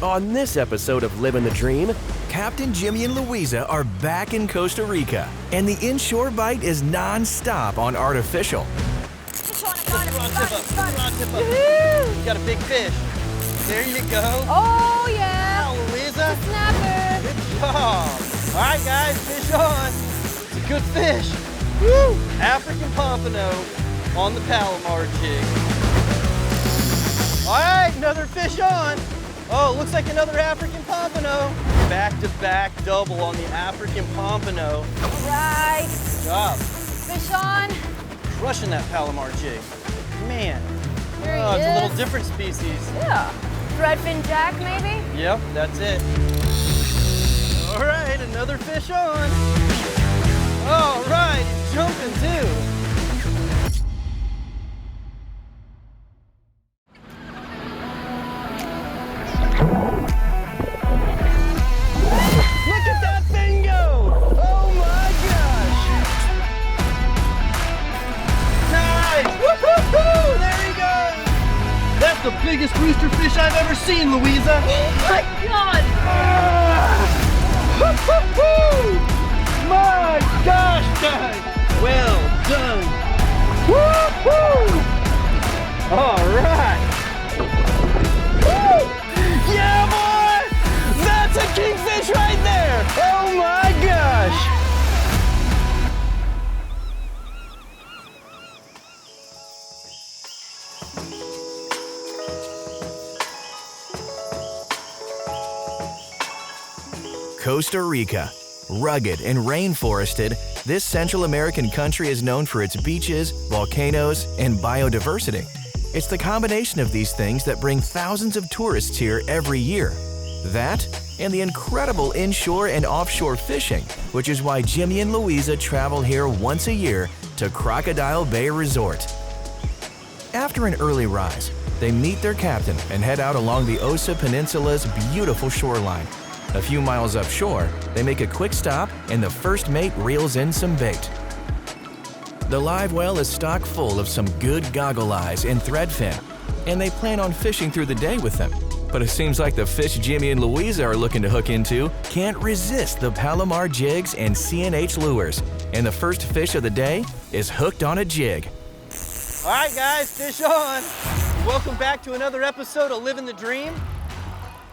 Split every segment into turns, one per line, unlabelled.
On this episode of Livin' the Dream, Captain Jimmy and Luiza are back in Costa Rica, and the inshore bite is non-stop on artificial.
You got a big fish. There you go.
Oh, yeah.
Wow, Luiza.
It's a snapper.
Good job. All right, guys, fish on. It's a good fish. Woo! African pompano on the Palomar jig. All right, another fish on. Oh, looks like another African pompano. Back-to-back double on the African pompano.
All right.
Good job.
Fish on.
Crushing that Palomar jig. Man.
Here he
Oh, it's a little
is.
different species.
Yeah. Threadfin jack, maybe?
Yep, that's it. All right, another fish on. All right, he's jumping too. Look at that thing go! Oh my gosh! Nice! Woo-hoo-hoo! There he goes! That's the biggest roosterfish I've ever seen, Luiza!
Oh my God!
Woo-hoo-hoo! My gosh, guys! Well done! Woo-hoo! All right! Woo! Yeah, boy! That's a kingfish right there! Oh my gosh!
Costa Rica. Rugged and rainforested, this Central American country is known for its beaches, volcanoes, and biodiversity. It's the combination of these things that bring thousands of tourists here every year. That, and the incredible inshore and offshore fishing, which is why Jimmy and Luiza travel here once a year to Crocodile Bay Resort. After an early rise, they meet their captain and head out along the Osa Peninsula's beautiful shoreline. A few miles upshore, they make a quick stop and the first mate reels in some bait. The live well is stocked full of some good goggle eyes and threadfin, and they plan on fishing through the day with them. But it seems like the fish Jimmy and Luiza are looking to hook into can't resist the Palomar jigs and CNH lures, and the first fish of the day is hooked on a jig.
All right, guys, fish on. Welcome back to another episode of Livin' the Dream.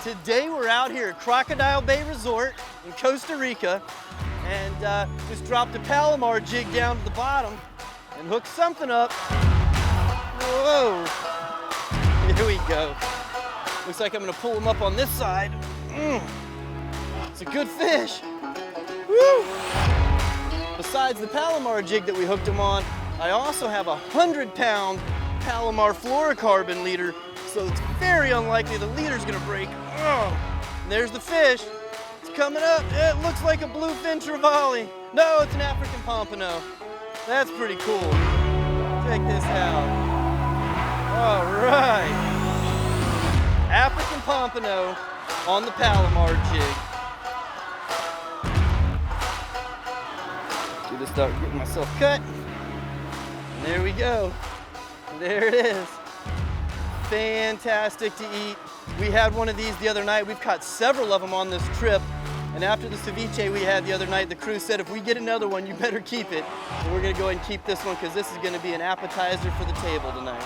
Today we're out here at Crocodile Bay Resort in Costa Rica and just dropped a Palomar jig down to the bottom and hooked something up. Whoa, here we go. Looks like I'm gonna pull him up on this side. It's a good fish. Woo. Besides the Palomar jig that we hooked him on, I also have a 100-pound Palomar fluorocarbon leader, so it's very unlikely the leader's gonna break. Oh, and there's the fish. It's coming up. It looks like a bluefin trevally. No, it's an African pompano. That's pretty cool. Check this out. All right. African pompano on the Palomar jig. Just start getting myself cut. And there we go. There it is. Fantastic to eat. We had one of these the other night. We've caught several of them on this trip. And after the ceviche we had the other night, the crew said, if we get another one, you better keep it. And we're gonna go ahead and keep this one because this is gonna be an appetizer for the table tonight.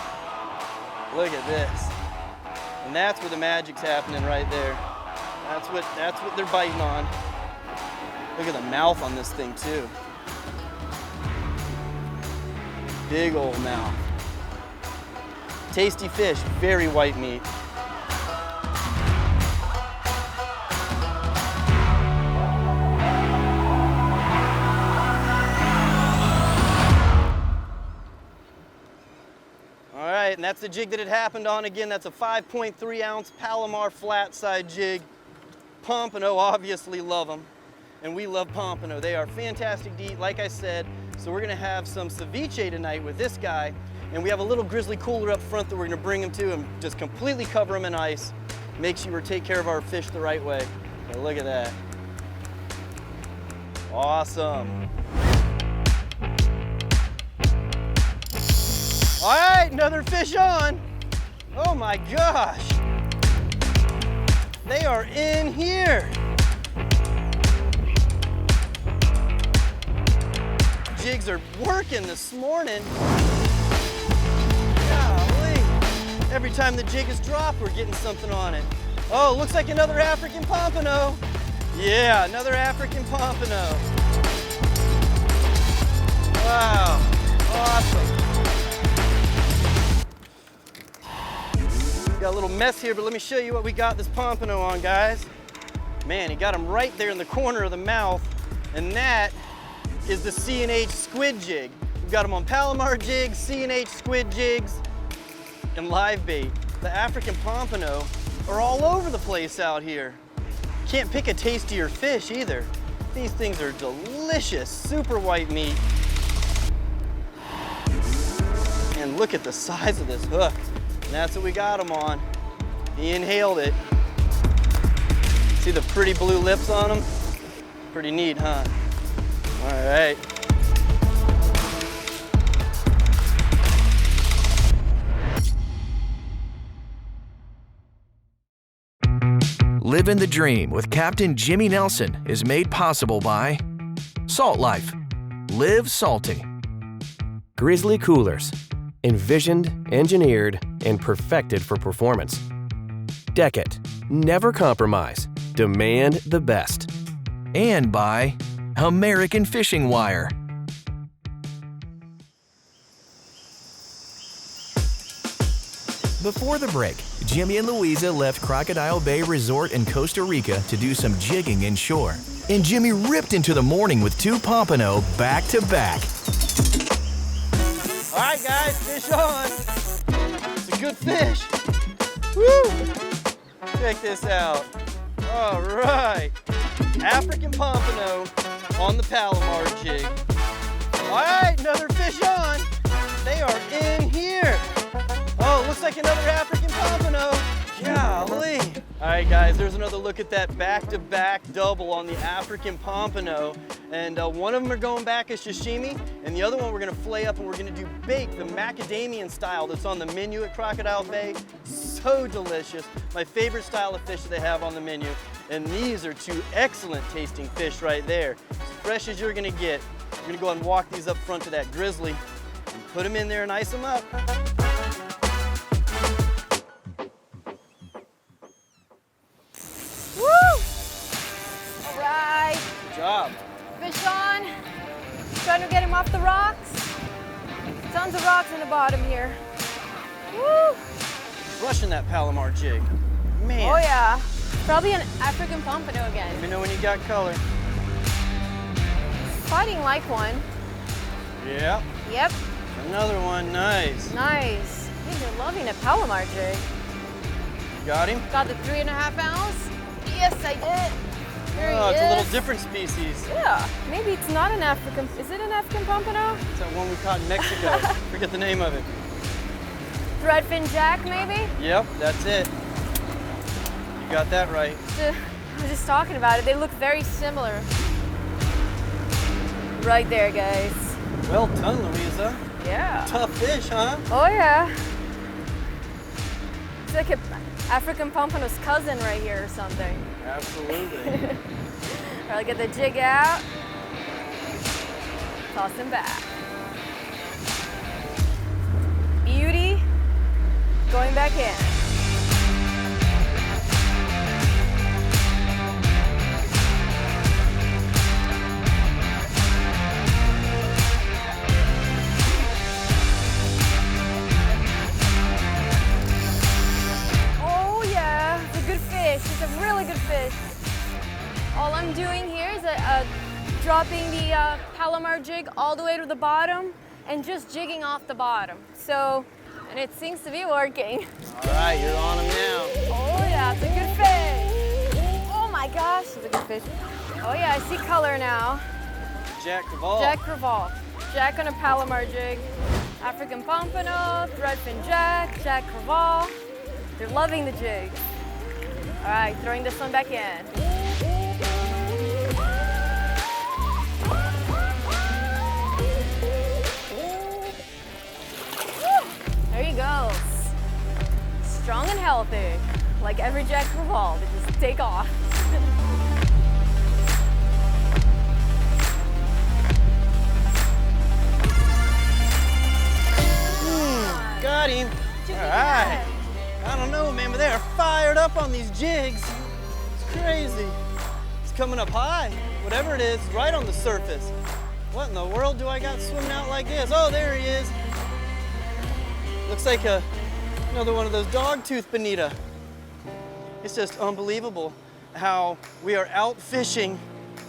Look at this. And that's where the magic's happening right there. That's what they're biting on. Look at the mouth on this thing too. Big old mouth. Tasty fish, very white meat. All right, and that's the jig that it happened on. Again, that's a 5.3 ounce Palomar flat side jig. Pompano, obviously love them. And we love pompano. They are fantastic to eat, like I said. So we're gonna have some ceviche tonight with this guy. And we have a little grizzly cooler up front that we're gonna bring him to and just completely cover him in ice. Make sure we take care of our fish the right way. So look at that. Awesome. All right, another fish on. Oh my gosh. They are in here. Jigs are working this morning. Golly. Every time the jig is dropped, we're getting something on it. Oh, looks like another African pompano. Yeah, another African pompano. Wow, awesome. Got a little mess here, but let me show you what we got this pompano on, guys. Man, he got him right there in the corner of the mouth, and that is the C&H squid jig. We've got them on Palomar jigs, C&H squid jigs, and live bait. The African pompano are all over the place out here. Can't pick a tastier fish either. These things are delicious, super white meat. And look at the size of this hook. And that's what we got him on. He inhaled it. See the pretty blue lips on him? Pretty neat, huh? All right.
Livin' the Dream with Captain Jimmy Nelson is made possible by Salt Life. Live salty.
Grizzly Coolers. Envisioned, engineered, and perfected for performance. Deck it. Never compromise. Demand the best.
And by American Fishing Wire. Before the break, Jimmy and Luiza left Crocodile Bay Resort in Costa Rica to do some jigging inshore. And Jimmy ripped into the morning with 2 pompano back to back.
All right, guys, fish on. It's a good fish. Woo! Check this out. All right. African pompano on the Palomar jig. All right, another fish on. They are in here. Oh, looks like another African pompano. Golly. All right, guys, there's another look at that back-to-back double on the African pompano. And one of them are going back as sashimi, and the other one we're gonna fillet up and we're gonna do bake, the macadamian style that's on the menu at Crocodile Bay. So delicious. My favorite style of fish that they have on the menu. And these are 2 excellent tasting fish right there. As fresh as you're gonna get. We're gonna go ahead and walk these up front to that grizzly and put them in there and ice them up.
All right.
Good job.
Fish on. Trying to get him off the rocks. Tons of rocks in the bottom here. Woo!
Crushing that Palomar jig. Man.
Oh yeah. Probably an African pompano
Let
again.
me know when you got color.
Fighting like one.
Yeah.
Yep.
Another one. Nice.
Nice. Hey, they're loving a Palomar jig.
Got him?
Got the 3.5 ounce. Yes, I did. There he
Oh, it's
is.
a little different species.
Yeah. Maybe it's not an African. Is it an African pompano?
It's that one we caught in Mexico. Forget the name of it.
Threadfin jack, maybe?
Yep, that's it. You got that right.
I was just talking about it. They look very similar. Right there, guys.
Well done, Luiza.
Yeah.
Tough fish, huh?
Oh, yeah. It's like an African pompano's cousin right here or something.
Absolutely.
All right, get the jig out. Toss him back. Beauty. Going back in. It's a really good fish. All I'm doing here is dropping the Palomar jig all the way to the bottom and just jigging off the bottom. So, and it seems to be working.
All right, you're on them now.
Oh yeah, it's a good fish. Oh my gosh, it's a good fish. Oh yeah, I see color now.
Jack Crevalle.
Jack Crevalle. Jack on a Palomar jig. African pompano, threadfin jack, Jack Crevalle. They're loving the jig. All right, throwing this one back in. There he goes. Strong and healthy. Like every Jack Revolve, they just take off.
Got him. All right. I don't know, man, but they are fired up on these jigs. It's crazy. It's coming up high. Whatever it is, right on the surface. What in the world do I got swimming out like this? Oh, there he is. Looks like another one of those dog-tooth bonita. It's just unbelievable how we are out fishing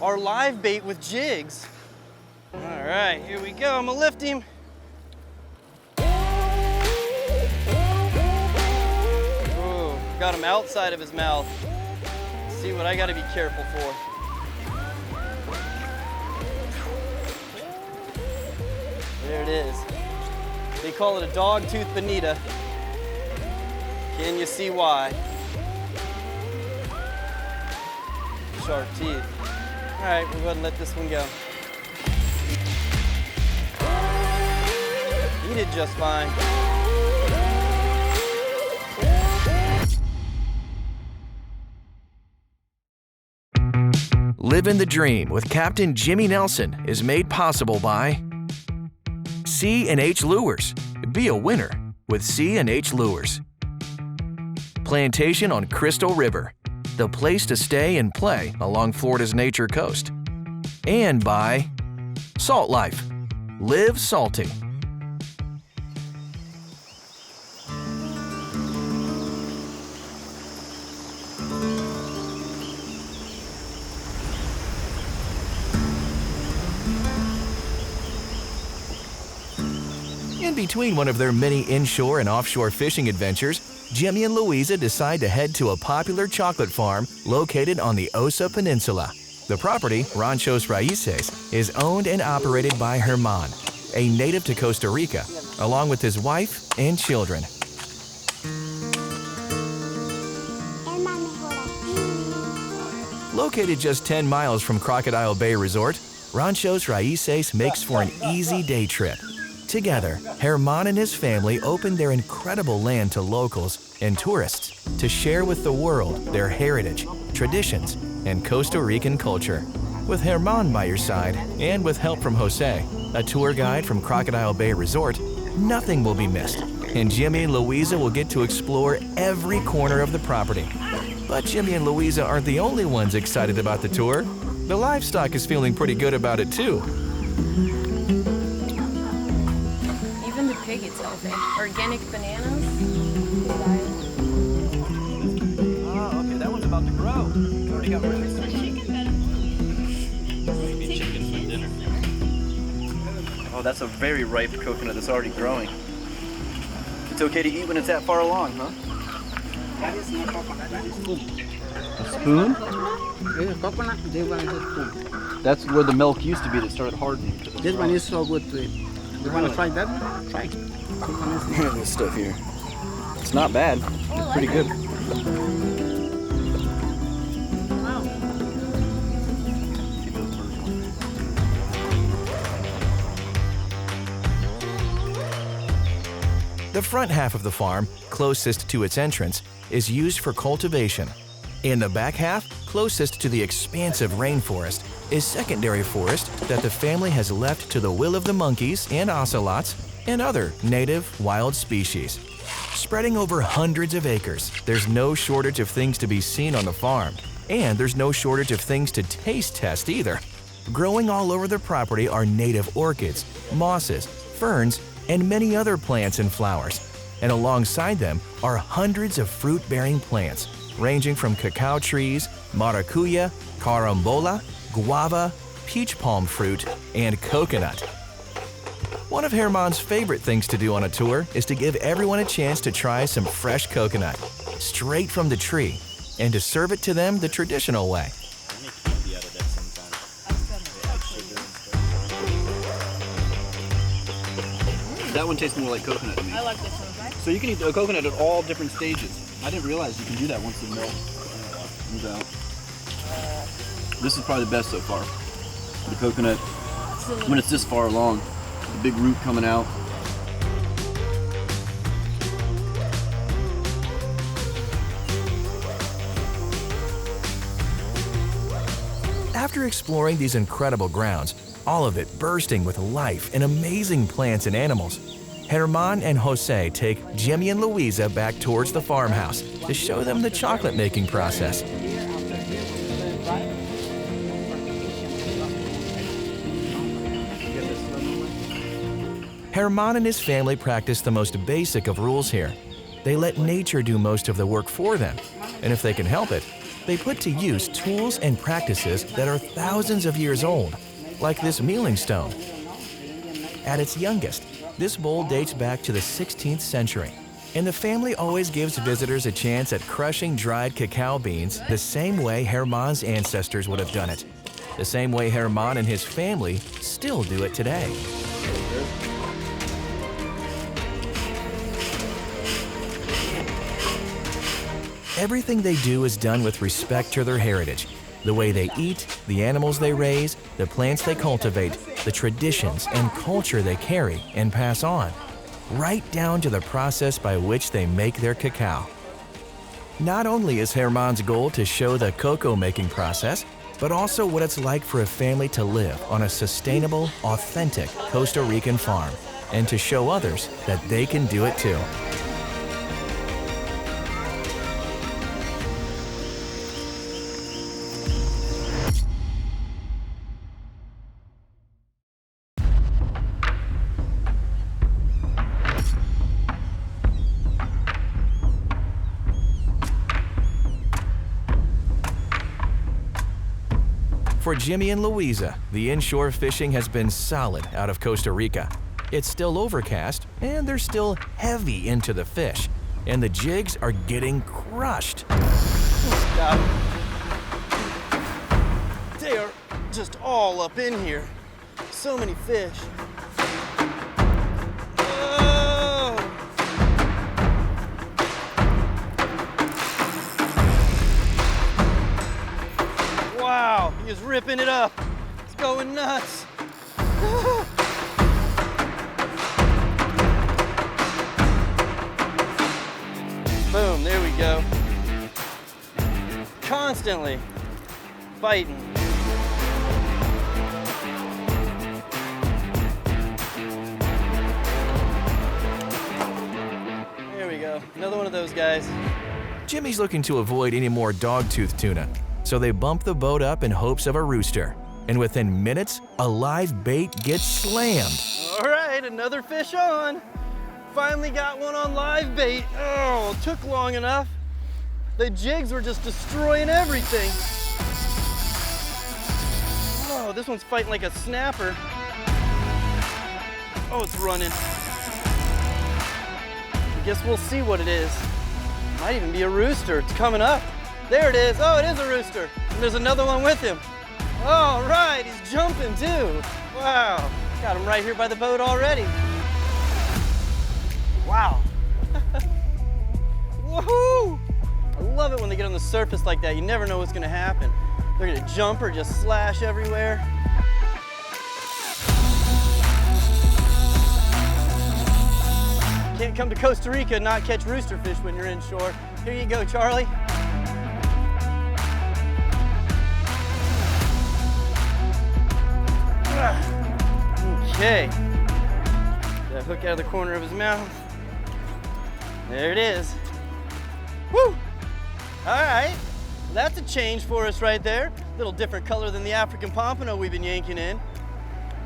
our live bait with jigs. All right, here we go. I'm gonna lift him. Oh, got him outside of his mouth. Let's see what I gotta be careful for. There it is. They call it a dog-tooth bonita. Can you see why? Sharp teeth. All right, we'll go ahead and let this one go. He did just fine.
Livin' the Dream with Captain Jimmy Nelson is made possible by C&H Lures. Be a winner with C&H Lures. Plantation on Crystal River, the place to stay and play along Florida's nature coast. And by Salt Life. Live salty. In between one of their many inshore and offshore fishing adventures, Jimmy and Luiza decide to head to a popular chocolate farm located on the Osa Peninsula. The property, Ranchos Raíces, is owned and operated by Herman, a native to Costa Rica, along with his wife and children. Located just 10 miles from Crocodile Bay Resort, Ranchos Raíces makes for an easy day trip. Together, Herman and his family opened their incredible land to locals and tourists to share with the world their heritage, traditions, and Costa Rican culture. With Herman by your side, and with help from Jose, a tour guide from Crocodile Bay Resort, nothing will be missed, and Jimmy and Luiza will get to explore every corner of the property. But Jimmy and Luiza aren't the only ones excited about the tour. The livestock is feeling pretty good about it too.
Even the pig is healthy. Organic bananas.
Oh, okay, that one's about to grow. You already got room. Maybe chicken for dinner. Oh, that's a very ripe coconut that's already growing. It's okay to eat when it's that far along, huh?
A
spoon?
This is coconut, this one is a spoon.
That's where the milk used to be that started hardening.
This one is so good to eat. You want to try that one? Try it.
Look at this stuff here. It's not bad. It's pretty good.
The front half of the farm, closest to its entrance, is used for cultivation. In the back half, closest to the expansive rainforest, is secondary forest that the family has left to the will of the monkeys and ocelots and other native wild species. Spreading over hundreds of acres, there's no shortage of things to be seen on the farm, and there's no shortage of things to taste test either. Growing all over the property are native orchids, mosses, ferns, and many other plants and flowers. And alongside them are hundreds of fruit-bearing plants, ranging from cacao trees, maracuya, carambola, guava, peach palm fruit, and coconut. One of Herman's favorite things to do on a tour is to give everyone a chance to try some fresh coconut, straight from the tree, and to serve it to them the traditional way.
That one tastes more like coconut to me.
I like this one, right?
So you can eat a coconut at all different stages. I didn't realize you can do that once the milk comes out. This is probably the best so far. The coconut, when it's this far along, the big root coming out.
After exploring these incredible grounds, all of it bursting with life and amazing plants and animals, Herman and Jose take Jimmy and Luiza back towards the farmhouse to show them the chocolate making process. Herman and his family practice the most basic of rules here. They let nature do most of the work for them, and if they can help it, they put to use tools and practices that are thousands of years old, like this mealing stone. At its youngest, this bowl dates back to the 16th century, and the family always gives visitors a chance at crushing dried cacao beans the same way Herman's ancestors would have done it, the same way Herman and his family still do it today. Everything they do is done with respect to their heritage. The way they eat, the animals they raise, the plants they cultivate, the traditions and culture they carry and pass on, right down to the process by which they make their cacao. Not only is Herman's goal to show the cocoa making process, but also what it's like for a family to live on a sustainable, authentic Costa Rican farm, and to show others that they can do it too. For Jimmy and Luiza, the inshore fishing has been solid out of Costa Rica. It's still overcast, and they're still heavy into the fish, and the jigs are getting crushed.
Stop. They are just all up in here. So many fish. Wow, he is ripping it up. It's going nuts. Boom, there we go. Constantly fighting. There we go, another one of those guys.
Jimmy's looking to avoid any more dogtooth tuna, so they bump the boat up in hopes of a rooster. And within minutes, a live bait gets slammed.
All right, another fish on. Finally got one on live bait. Oh, it took long enough. The jigs were just destroying everything. Oh, this one's fighting like a snapper. Oh, it's running. I guess we'll see what it is. Might even be a rooster. It's coming up. There it is. Oh, it is a rooster. And there's another one with him. All right, he's jumping too. Wow, got him right here by the boat already. Wow. Woohoo! I love it when they get on the surface like that. You never know what's gonna happen. They're gonna jump or just slash everywhere. Can't come to Costa Rica and not catch roosterfish when you're inshore. Here you go, Charlie. Okay. That hook out of the corner of his mouth. There it is. Woo! All right. That's a change for us right there. A little different color than the African pompano we've been yanking in.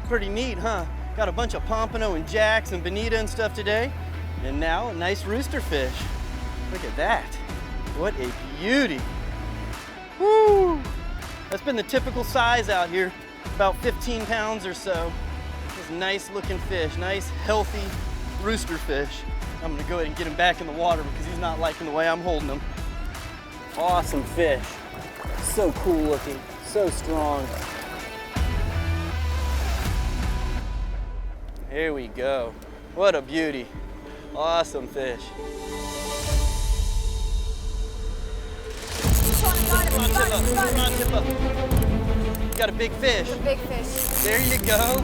Pretty neat, huh? Got a bunch of pompano and jacks and bonita and stuff today. And now a nice roosterfish. Look at that. What a beauty. Woo! That's been the typical size out here, about 15 pounds or so. This nice looking fish, nice healthy roosterfish. I'm gonna go ahead and get him back in the water because he's not liking the way I'm holding him. Awesome fish. So cool looking, so strong. Here we go. What a beauty. Awesome fish. Come on, Tippa. You got a big fish.
A big fish.
There you go.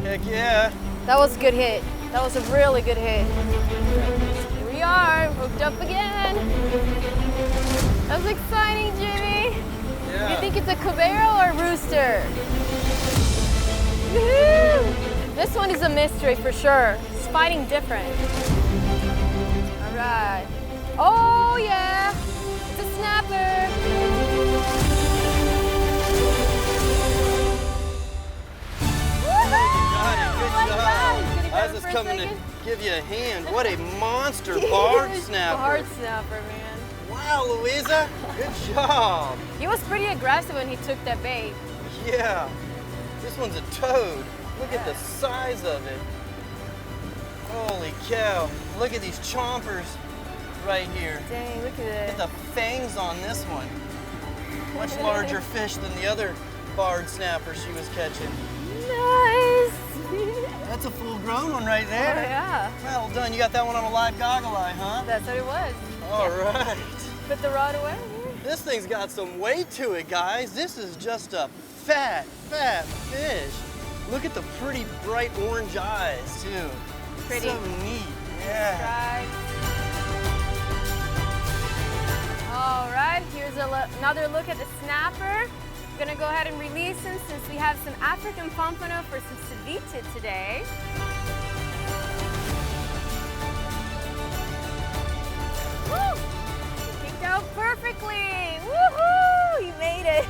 Heck yeah.
That was a good hit. That was a really good hit. Here we are, hooked up again. That was exciting, Jimmy.
Yeah,
think it's a cabero or a rooster. Woohoo! This one is a mystery for sure. It's fighting different. All right. Oh yeah, it's a snapper.
I was just coming to give you a hand. What a monster barred snapper.
Barred snapper, man.
Wow, Luiza, good job.
He was pretty aggressive when he took that bait.
Yeah, this one's a toad. Look at the size of it. Holy cow. Look at these chompers right here.
Dang, look at it.
Look at the fangs on this one. Much larger fish than the other barred snapper she was catching.
Nice.
That's a full-grown one right there.
Oh, yeah.
Well done. You got that one on a live goggle eye, huh?
That's what it was.
All right.
Put the rod away.
This thing's got some weight to it, guys. This is just a fat fish. Look at the pretty bright orange eyes, too.
Pretty.
So neat. Yeah.
All right, here's another look at the snapper. I'm gonna go ahead and release him since we have some African pompano for some ceviche today. Woo! He kicked out perfectly. Woohoo! He made it.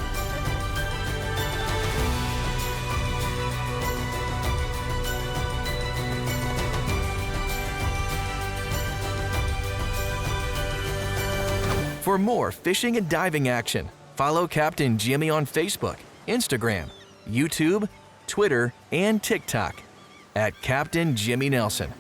For more fishing and diving action, follow Captain Jimmy on Facebook, Instagram, YouTube, Twitter, and TikTok at Captain Jimmy Nelson.